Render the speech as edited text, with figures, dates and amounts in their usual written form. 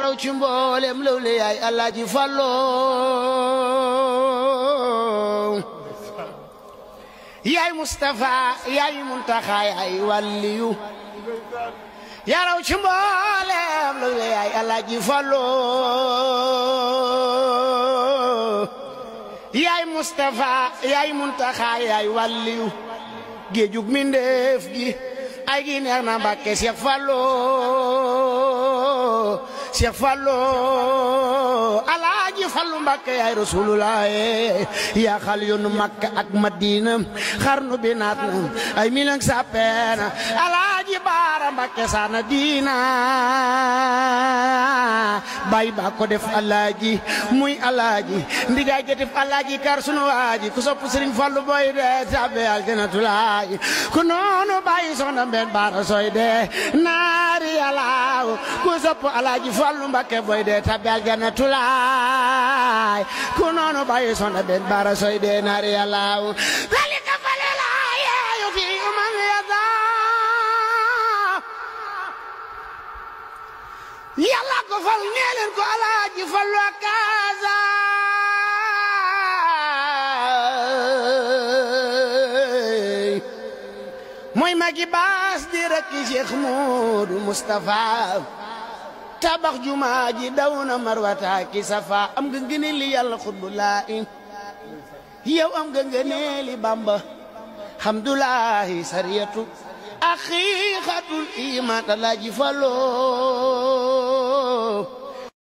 raw ci mboolem lawle yaay Alaaji Fallu yaay Mustafa yaay Muntaxa yaay waliyu yaa raw ci mboolem lawle yaay Alaaji Fallu yaay Mustafa yaay Muntaxa yaay waliyu géejug mindeef gi ay gi neex na Mbàkke Cheikh Fallu Cheikh Fallu Alaaji Fallu Mbàkke yaay Rasulullah yaa xal yoonu Makka ak Madina xarnu bi naat na ay milang sapeena Alaaji Baara Mbàkke saana diina bay ba ko def Alaaji muy Alaaji ndigaay ga def Alaaji kar sunu waaji ku sopp Sëriñ Fallu boy de tabe aljanatulaay ku noonu bàyyi soxna Mbeen Baara soy de naari Yàlla ku sopp Alaaji Fallu Mbàkke boy de tabe aljanatulaay ku noonu bàyyi soxna Mbeen Baara soy de naari Yàlla zalika falilaahi yuti man yasa Yàlla ko fal ñeeleen ko Alaaji Fallu akaza mooy magi baas di rekki Cheikh Moodu Mustafa tabax jumaa ji daw na marwata ki safa am nga ngëneeli Yàlla xutbulaahi yow am nga ngëneeli Bamba hamdulaahi sariyatu aqiiqatul iimaan Alaaji Fallu